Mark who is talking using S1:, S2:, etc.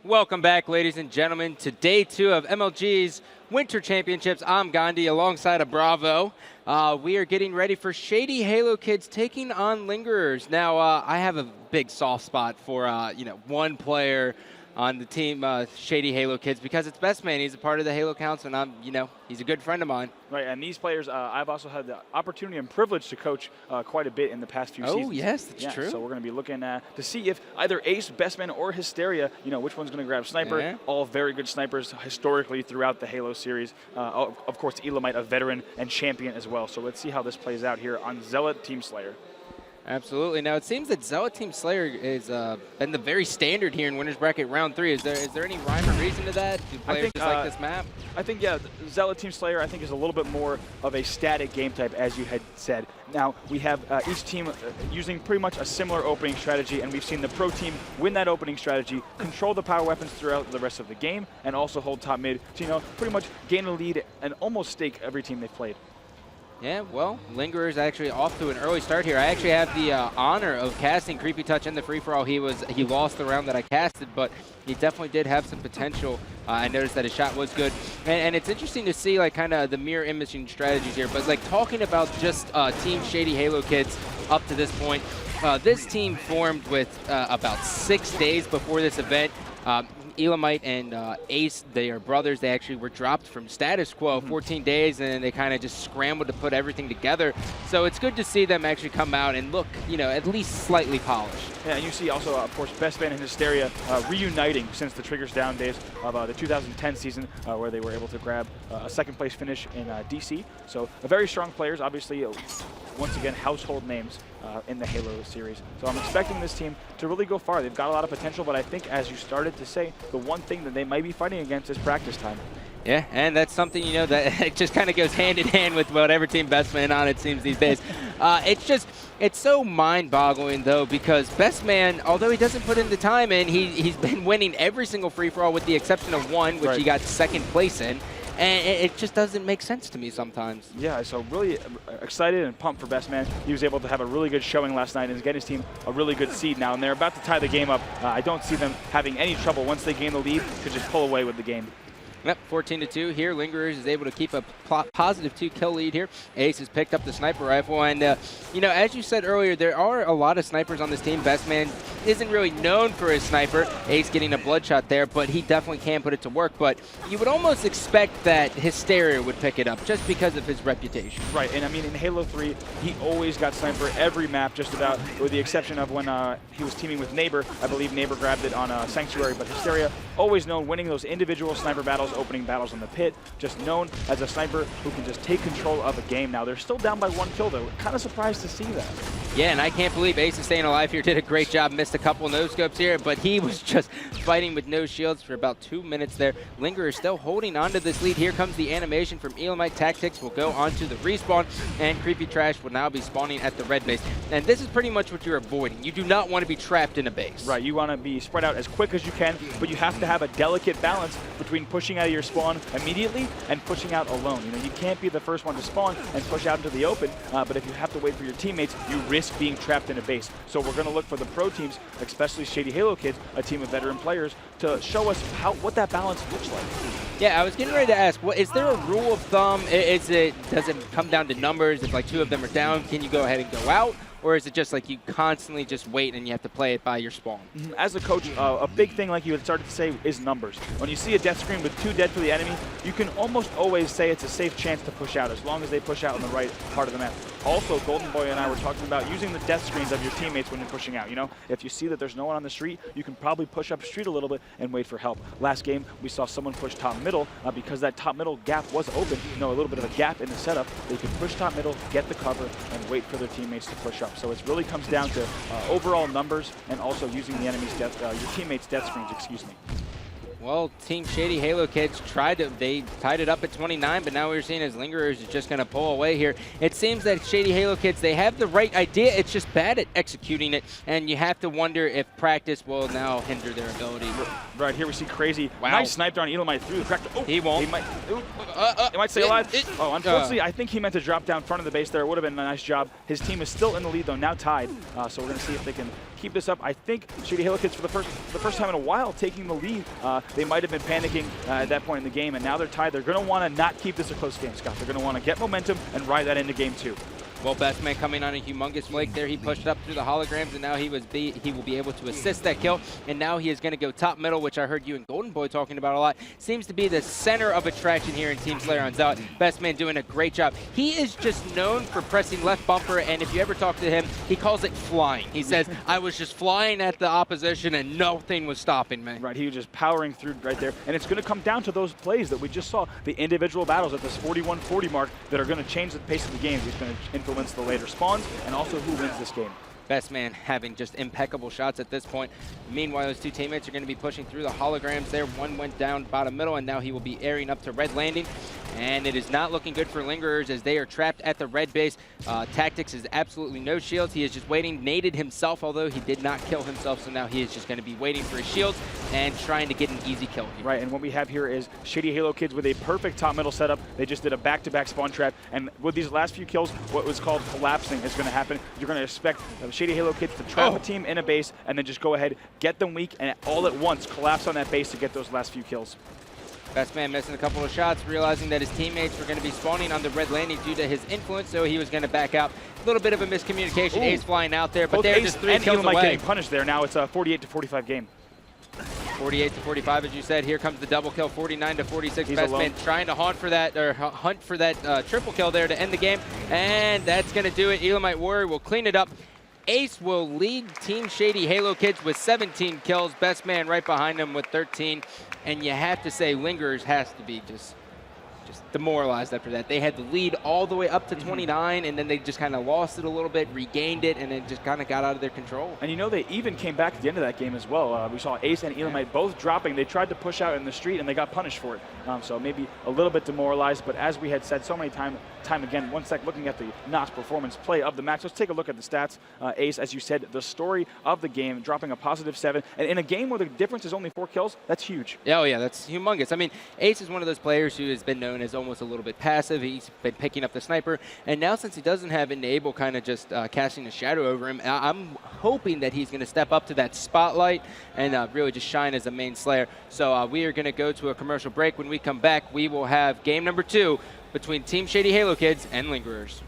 S1: Welcome back, ladies and gentlemen, to day 2 of MLG's Winter Championships. I'm Gandhi alongside of Bravo. We are getting ready for Shady Halo Kids taking on Lingerers. Now, I have a big soft spot for one player on the team, Shady Halo Kids, because it's Best Man. He's a part of the Halo Council, and he's a good friend of mine.
S2: Right, and these players, I've also had the opportunity and privilege to coach quite a bit in the past few seasons.
S1: Oh, yes, that's true.
S2: So we're going to be looking to see if either Ace, Best Man, or Hysteria, which one's going to grab Sniper.
S1: Yeah.
S2: All very good snipers historically throughout the Halo series. Of course, Elamite, a veteran and champion as well. So let's see how this plays out here on Zealot Team Slayer.
S1: Absolutely. Now, it seems that Zealot Team Slayer has been the very standard here in Winners Bracket Round 3. Is there any rhyme or reason to that? Do players just like this map?
S2: I think, yeah, Zealot Team Slayer, I think, is a little bit more of a static game type, as you had said. Now, we have each team using pretty much a similar opening strategy, and we've seen the pro team win that opening strategy, control the power weapons throughout the rest of the game, and also hold top mid to, pretty much gain a lead and almost stake every team they've played.
S1: Yeah, well, Lingerers actually off to an early start here. I actually have the honor of casting Creepy Touch in the free-for-all. He lost the round that I casted, but he definitely did have some potential. I noticed that his shot was good. And it's interesting to see, like, kind of the mirror imaging strategies here. But, like, talking about just Team Shady Halo Kids up to this point, this team formed with about 6 days before this event. Elamite and Ace, they are brothers. They actually were dropped from status quo 14 days, and they kind of just scrambled to put everything together. So it's good to see them actually come out and look, at least slightly polished. Yeah,
S2: and you see also, of course, Best Man and Hysteria reuniting since the Triggers Down days of the 2010 season, where they were able to grab a second-place finish in DC. So very strong players, obviously, once again, household names in the Halo series. So I'm expecting this team to really go far. They've got a lot of potential, but I think, as you started to say, the one thing that they might be fighting against is practice time.
S1: Yeah, and that's something, that it just kind of goes hand in hand with whatever team Best Man on, it seems, these days. It's so mind-boggling, though, because Best Man, although he doesn't put in the time in, he's been winning every single free-for-all with the exception of one, which he got second place in. And it just doesn't make sense to me sometimes.
S2: Yeah, so really excited and pumped for Best Man. He was able to have a really good showing last night and is getting his team a really good seed now. And they're about to tie the game up. I don't see them having any trouble once they gain the lead to just pull away with the game.
S1: Yep, 14-2 here. Lingerers is able to keep a positive 2-kill lead here. Ace has picked up the sniper rifle, and as you said earlier, there are a lot of snipers on this team. Best Man isn't really known for his sniper. Ace getting a bloodshot there, but he definitely can put it to work. But you would almost expect that Hysteria would pick it up just because of his reputation.
S2: Right, and I mean, in Halo 3, he always got sniper every map, just about, with the exception of when he was teaming with Neighbor. I believe Neighbor grabbed it on Sanctuary, but Hysteria, always known winning those individual sniper battles, opening battles in the pit, just known as a sniper who can just take control of a game. Now, they're still down by 1 kill, though. Kind of surprised to see that.
S1: Yeah, and I can't believe Ace is staying alive here. Did a great job, missed a couple no-scopes here, but he was just fighting with no shields for about 2 minutes there. Lingerer is still holding on to this lead. Here comes the animation from Elamite. Tactics will go on to the respawn, and Creepy Trash will now be spawning at the red base. And this is pretty much what you're avoiding. You do not want to be trapped in a base.
S2: Right, you want to be spread out as quick as you can, but you have to have a delicate balance between pushing out of your spawn immediately and pushing out alone. You can't be the first one to spawn and push out into the open, but if you have to wait for your teammates, you risk being trapped in a base. So we're going to look for the pro teams, especially Shady Halo Kids, a team of veteran players, to show us what that balance looks like.
S1: Yeah, I was getting ready to ask, is there a rule of thumb? Does it come down to numbers? If like 2 of them are down, can you go ahead and go out? Or is it just like you constantly just wait and you have to play it by your spawn?
S2: As a coach, a big thing, like you had started to say, is numbers. When you see a death screen with 2 dead for the enemy, you can almost always say it's a safe chance to push out, as long as they push out on the right part of the map. Also, Golden Boy and I were talking about using the death screens of your teammates when you're pushing out. If you see that there's no one on the street, you can probably push up street a little bit and wait for help. Last game, we saw someone push top middle because that top middle gap was open. A little bit of a gap in the setup. They could push top middle, get the cover, and wait for their teammates to push up. So it really comes down to overall numbers and also using the enemy's death, your teammates' death screens, excuse me.
S1: Well, Team Shady Halo Kids they tied it up at 29, but now we're seeing as Lingerers is just going to pull away here. It seems that Shady Halo Kids, they have the right idea, it's just bad at executing it, and you have to wonder if practice will now hinder their ability.
S2: Right here we see Crazy.
S1: Wow.
S2: Nice sniper on Elamite through the crack. Oh,
S1: he won't.
S2: He might stay alive. Unfortunately, I think he meant to drop down front of the base there. It would have been a nice job. His team is still in the lead, though, now tied. So we're going to see if they can keep this up. I think Shady Halo Kids, for the first time in a while, taking the lead. They might have been panicking at that point in the game, and now they're tied. They're going to want to not keep this a close game, Scott. They're going to want to get momentum and ride that into game 2.
S1: Well, Best Man coming on a humongous flake there. He pushed up through the holograms, and now he will be able to assist that kill. And now he is going to go top middle, which I heard you and Golden Boy talking about a lot. Seems to be the center of attraction here in Team Slayer on Zealot. Best Man doing a great job. He is just known for pressing left bumper, and if you ever talk to him, he calls it flying. He says, I was just flying at the opposition, and nothing was stopping me.
S2: Right, he was just powering through right there. And it's going to come down to those plays that we just saw, the individual battles at this 41-40 mark that are going to change the pace of the game. He's going to influence the later spawns and also who wins this game.
S1: Best Man having just impeccable shots at this point. Meanwhile, his two teammates are going to be pushing through the holograms there. One went down bottom middle, and now he will be airing up to red landing. And it is not looking good for Lingerers as they are trapped at the red base. Tactics is absolutely no shields. He is just waiting, naded himself, although he did not kill himself. So now he is just going to be waiting for his shields and trying to get an easy kill here.
S2: Right, and what we have here is Shady Halo Kids with a perfect top middle setup. They just did a back-to-back spawn trap. And with these last few kills, what was called collapsing is going to happen. You're going to expect Shady Halo Kids to trap a team in a base and then just go ahead, get them weak, and all at once collapse on that base to get those last few kills.
S1: Best Man missing a couple of shots, realizing that his teammates were going to be spawning on the red landing due to his influence, so he was going to back out. A little bit of a miscommunication. Ooh. Ace flying out there, but they're just 3 kills away.
S2: Getting punished there. Now it's a 48-45 game.
S1: 48-45, as you said. Here comes the double kill, 49-46.
S2: He's
S1: Best
S2: alone.
S1: Man trying to hunt for that triple kill there to end the game, and that's going to do it. Elamite Warrior will clean it up. Ace will lead Team Shady Halo Kids with 17 kills. Best Man right behind him with 13. And you have to say Lingerers has to be just demoralized after that. They had the lead all the way up to 29, and then they just kind of lost it a little bit, regained it, and it just kind of got out of their control.
S2: And you know, they even came back at the end of that game as well. We saw Ace and Elamite both dropping. They tried to push out in the street, and they got punished for it. So maybe a little bit demoralized, but as we had said so many time again, one sec, looking at the NOS performance play of the match, let's take a look at the stats. Ace, as you said, the story of the game, dropping a +7. And in a game where the difference is only 4 kills, that's huge.
S1: Oh, yeah, that's humongous. I mean, Ace is one of those players who has been known as almost a little bit passive. He's been picking up the sniper, and now since he doesn't have Enable kind of just casting a shadow over him, I'm hoping that he's going to step up to that spotlight and really just shine as a main Slayer. So we are going to go to a commercial break. When we come back, we will have game number 2 between Team Shady Halo Kids and Lingerers.